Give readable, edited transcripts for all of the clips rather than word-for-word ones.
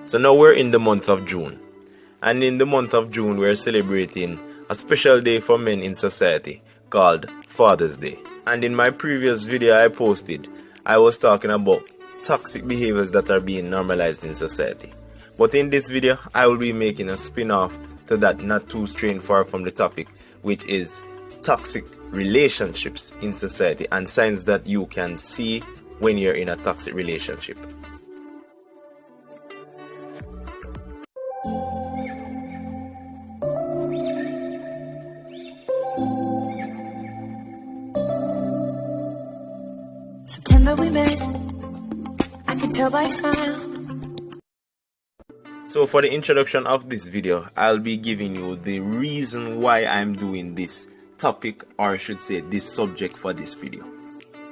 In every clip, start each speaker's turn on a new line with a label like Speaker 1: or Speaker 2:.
Speaker 1: So now we're in the month of June. And in the month of June, we're celebrating a special day for men in society called Father's Day. And in my previous video I posted, I was talking about toxic behaviors that are being normalized in society. But in this video, I will be making a spin-off to that, not too straying far from the topic, which is toxic relationships in society and signs that you can see when you're in a toxic relationship.
Speaker 2: September we met, I could tell by your smile.
Speaker 1: So for the introduction of this video, I'll be giving you the reason why I'm doing this topic, or I should say this subject, for this video.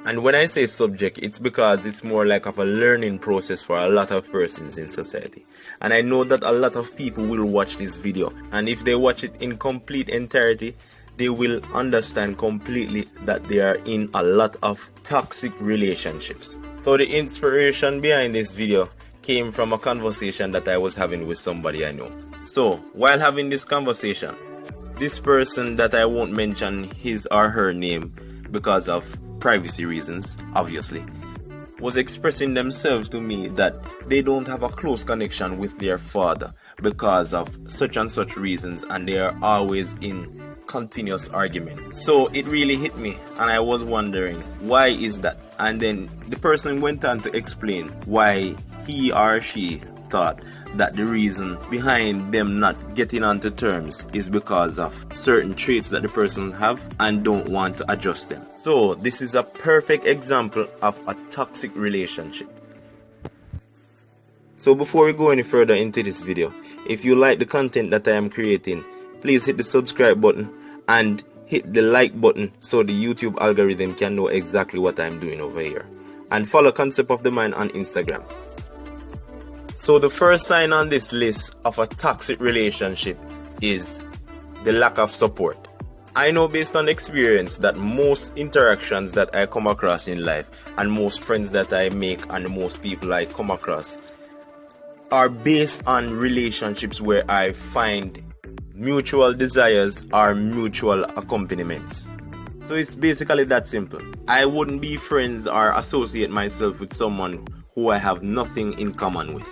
Speaker 1: And when I say subject, it's because it's more like of a learning process for a lot of persons in society. And I know that a lot of people will watch this video, and if they watch it in complete entirety, they will understand completely that they are in a lot of toxic relationships. So the inspiration behind this video came from a conversation that I was having with somebody I know. So while having this conversation, this person that I won't mention his or her name because of privacy reasons, obviously, was expressing themselves to me that they don't have a close connection with their father because of such and such reasons, and they are always in continuous argument. So it really hit me, and I was wondering, why is that? And then the person went on to explain why he or she thought that the reason behind them not getting onto terms is because of certain traits that the person have and don't want to adjust them. So this is a perfect example of a toxic relationship. So before we go any further into this video, if you like the content that I am creating, please hit the subscribe button and hit the like button so the YouTube algorithm can know exactly what I'm doing over here. And follow Concept of the Mind on Instagram. So the first sign on this list of a toxic relationship is the lack of support. I know based on experience that most interactions that I come across in life, and most friends that I make, and most people I come across, are based on relationships where I find mutual desires or mutual accompaniments. So it's basically that simple. I wouldn't be friends or associate myself with someone who I have nothing in common with.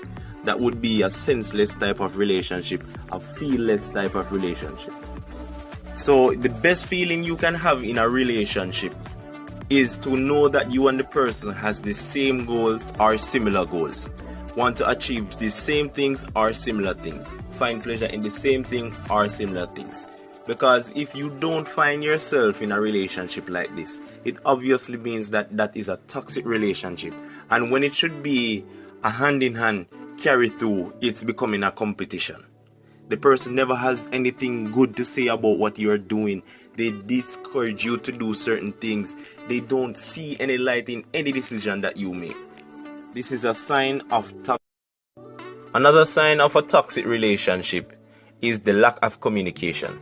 Speaker 1: That would be a senseless type of relationship, a feelless type of relationship. So the best feeling you can have in a relationship is to know that you and the person has the same goals or similar goals, want to achieve the same things or similar things, find pleasure in the same thing or similar things. Because if you don't find yourself in a relationship like this, it obviously means that that is a toxic relationship. And when it should be a hand-in-hand carry through, it's becoming a competition. The person never has anything good to say about what you're doing. They discourage you to do certain things. They don't see any light in any decision that you make. This is a sign of toxic. Another sign of a toxic relationship is the lack of communication.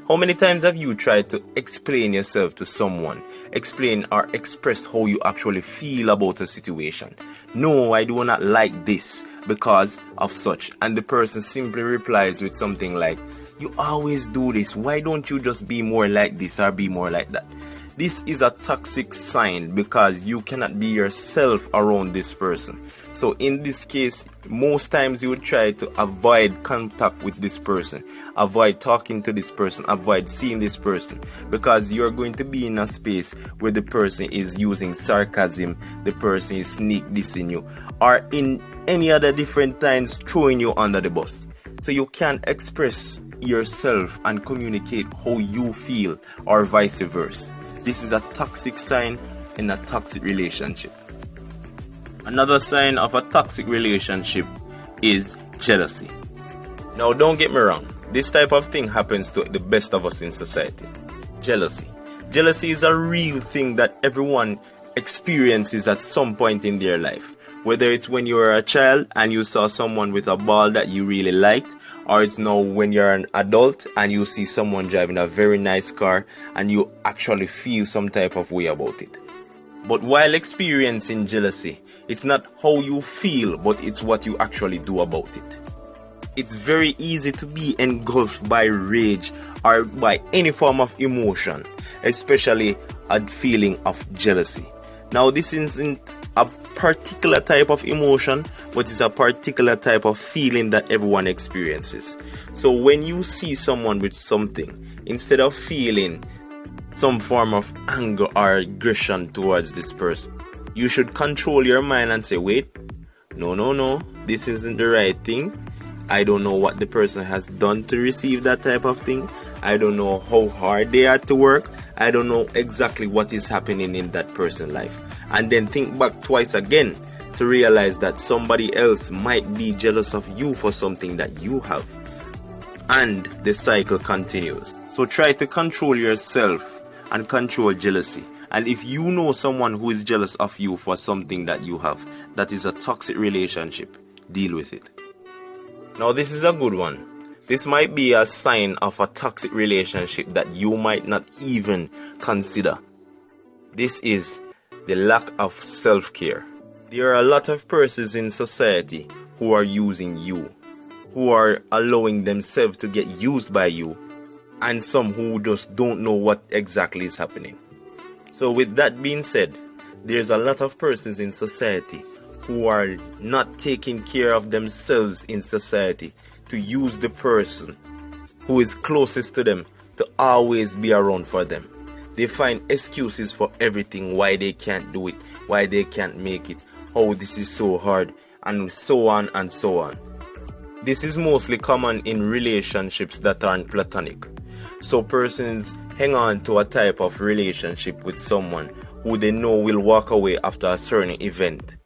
Speaker 1: How many times have you tried to explain yourself to someone? Explain or express how you actually feel about a situation. No, I do not like this because of such. And the person simply replies with something like, you always do this. Why don't you just be more like this or be more like that? This is a toxic sign because you cannot be yourself around this person. So in this case, most times you would try to avoid contact with this person, avoid talking to this person, avoid seeing this person, because you're going to be in a space where the person is using sarcasm, the person is sneak dissing you, or in any other different times throwing you under the bus. So you can't express yourself and communicate how you feel, or vice versa. This is a toxic sign in a toxic relationship. Another sign of a toxic relationship is jealousy. Now don't get me wrong, this type of thing happens to the best of us in society. Jealousy. Jealousy is a real thing that everyone experiences at some point in their life. Whether it's when you were a child and you saw someone with a ball that you really liked, or it's now when you're an adult and you see someone driving a very nice car and you actually feel some type of way about it. But while experiencing jealousy, it's not how you feel, but it's what you actually do about it. It's very easy to be engulfed by rage or by any form of emotion, especially a feeling of jealousy. Now, this isn't a particular type of emotion, but it's a particular type of feeling that everyone experiences. So when you see someone with something, instead of feeling some form of anger or aggression towards this person, you should control your mind and say, wait, no, this isn't the right thing. I don't know what the person has done to receive that type of thing. I don't know how hard they had to work. I don't know exactly what is happening in that person's life. And then think back twice again to realize that somebody else might be jealous of you for something that you have. And the cycle continues. So try to control yourself and control jealousy. And if you know someone who is jealous of you for something that you have, that is a toxic relationship, deal with it. Now, this is a good one. This might be a sign of a toxic relationship that you might not even consider. This is the lack of self-care. There are a lot of persons in society who are using you, who are allowing themselves to get used by you, and some who just don't know what exactly is happening. So with that being said, there's a lot of persons in society who are not taking care of themselves in society to use the person who is closest to them to always be around for them. They find excuses for everything, why they can't do it, why they can't make it, how this is so hard, and so on and so on. This is mostly common in relationships that aren't platonic. So persons hang on to a type of relationship with someone who they know will walk away after a certain event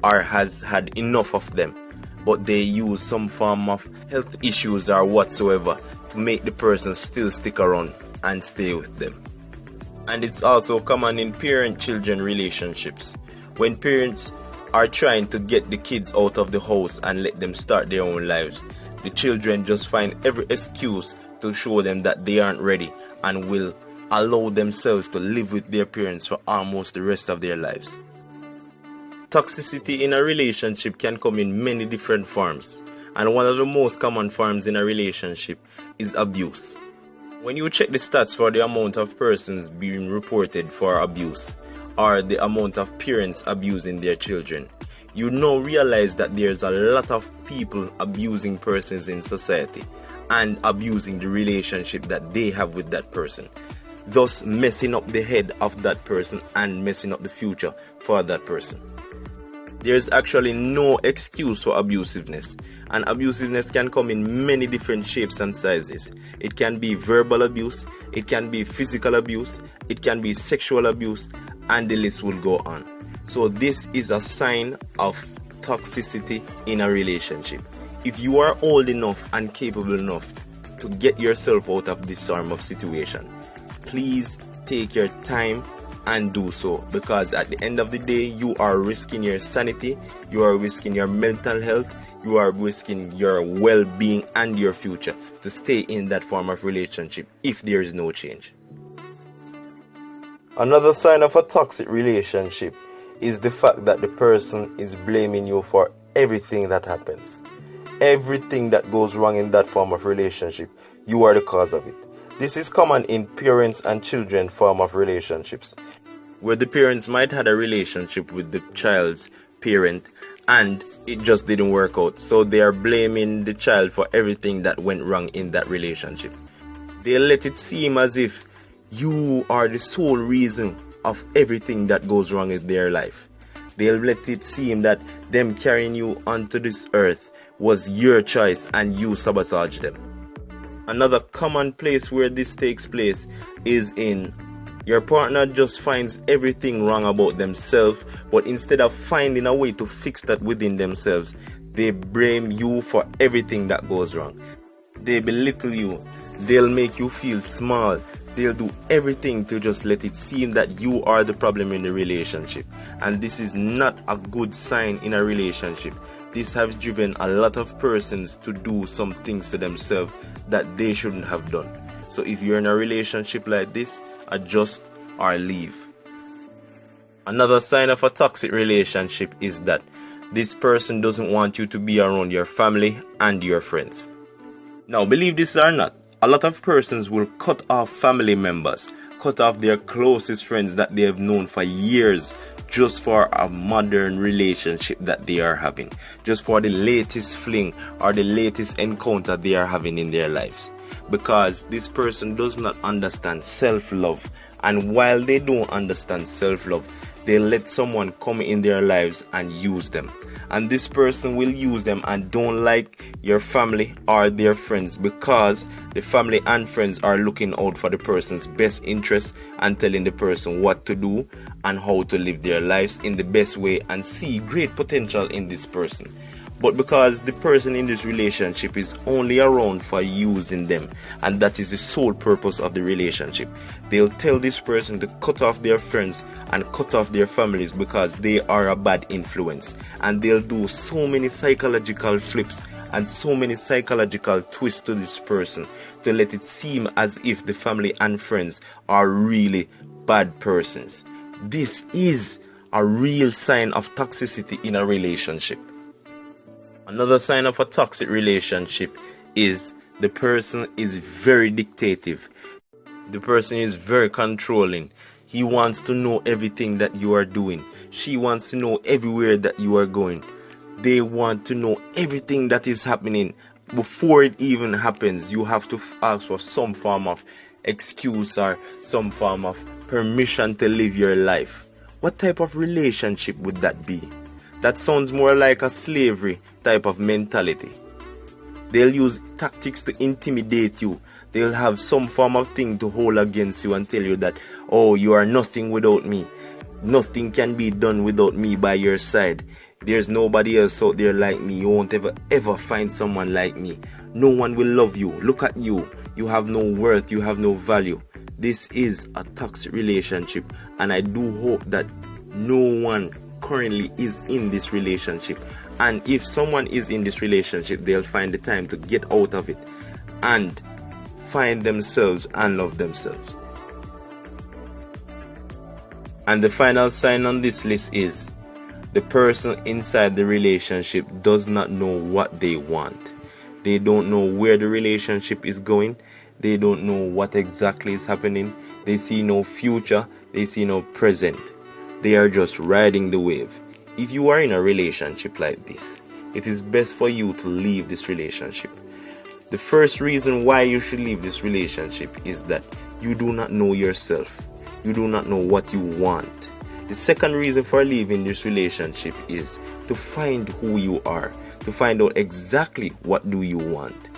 Speaker 1: or has had enough of them, but they use some form of health issues or whatsoever to make the person still stick around and stay with them. And it's also common in parent-children relationships. When parents are trying to get the kids out of the house and let them start their own lives, the children just find every excuse to show them that they aren't ready and will allow themselves to live with their parents for almost the rest of their lives. Toxicity in a relationship can come in many different forms, and one of the most common forms in a relationship is abuse. When you check the stats for the amount of persons being reported for abuse or the amount of parents abusing their children, you now realize that there's a lot of people abusing persons in society and abusing the relationship that they have with that person, thus messing up the head of that person and messing up the future for that person. There's actually no excuse for abusiveness, and abusiveness can come in many different shapes and sizes. It can be verbal abuse, it can be physical abuse, it can be sexual abuse, and the list will go on. So this is a sign of toxicity in a relationship. If you are old enough and capable enough to get yourself out of this sort of situation, please take your time and do so, because at the end of the day, you are risking your sanity, you are risking your mental health, you are risking your well-being and your future to stay in that form of relationship if there is no change. Another sign of a toxic relationship is the fact that the person is blaming you for everything that happens. Everything that goes wrong in that form of relationship, you are the cause of it. This is common in parents and children form of relationships, where the parents might have a relationship with the child's parent and it just didn't work out. So they are blaming the child for everything that went wrong in that relationship. They let it seem as if you are the sole reason of everything that goes wrong in their life. They'll let it seem that them carrying you onto this earth was your choice and you sabotaged them. Another common place where this takes place is in your partner just finds everything wrong about themselves, but instead of finding a way to fix that within themselves, they blame you for everything that goes wrong. They belittle you. They'll make you feel small. They'll do everything to just let it seem that you are the problem in the relationship. And this is not a good sign in a relationship. This has driven a lot of persons to do some things to themselves that they shouldn't have done. So if you're in a relationship like this, adjust or leave. Another sign of a toxic relationship is that this person doesn't want you to be around your family and your friends. Now, believe this or not, a lot of persons will cut off family members, cut off their closest friends that they have known for years just for a modern relationship that they are having, just for the latest fling or the latest encounter they are having in their lives. Because this person does not understand self-love, and while they don't understand self-love, they let someone come in their lives and use them. And this person will use them and don't like your family or their friends, because the family and friends are looking out for the person's best interest and telling the person what to do and how to live their lives in the best way and see great potential in this person. But because the person in this relationship is only around for using them, and that is the sole purpose of the relationship, they'll tell this person to cut off their friends and cut off their families because they are a bad influence. And they'll do so many psychological flips and so many psychological twists to this person to let it seem as if the family and friends are really bad persons. This is a real sign of toxicity in a relationship. Another sign of a toxic relationship is the person is very dictative. The person is very controlling. He wants to know everything that you are doing. She wants to know everywhere that you are going. They want to know everything that is happening. Before it even happens, you have to ask for some form of excuse or some form of permission to live your life. What type of relationship would that be? That sounds more like a slavery type of mentality. They'll use tactics to intimidate you. They'll have some form of thing to hold against you and tell you that, oh, you are nothing without me. Nothing can be done without me by your side. There's nobody else out there like me. You won't ever find someone like me. No one will love you. Look at you. You have no worth. You have no value. This is a toxic relationship, and I do hope that no one currently is in this relationship. And if someone is in this relationship, they'll find the time to get out of it and find themselves and love themselves. And the final sign on this list is the person inside the relationship does not know what they want. They don't know where the relationship is going. They don't know what exactly is happening. They see no future. They see no present. They are just riding the wave. If you are in a relationship like this, it is best for you to leave this relationship. The first reason why you should leave this relationship is that you do not know yourself. You do not know what you want. The second reason for leaving this relationship is to find who you are, to find out exactly what do you want.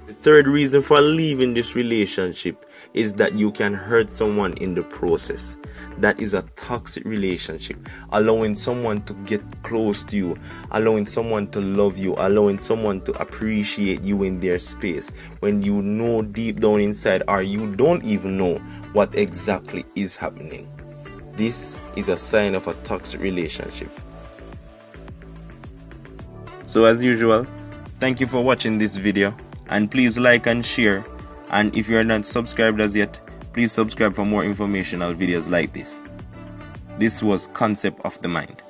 Speaker 1: The third reason for leaving this relationship is that you can hurt someone in the process. That is a toxic relationship. Allowing someone to get close to you, allowing someone to love you, allowing someone to appreciate you in their space when you know deep down inside, or you don't even know what exactly is happening. This is a sign of a toxic relationship. So as usual, thank you for watching this video, and please like and share. And if you are not subscribed as yet, please subscribe for more informational videos like this. This was Concept of the Mind.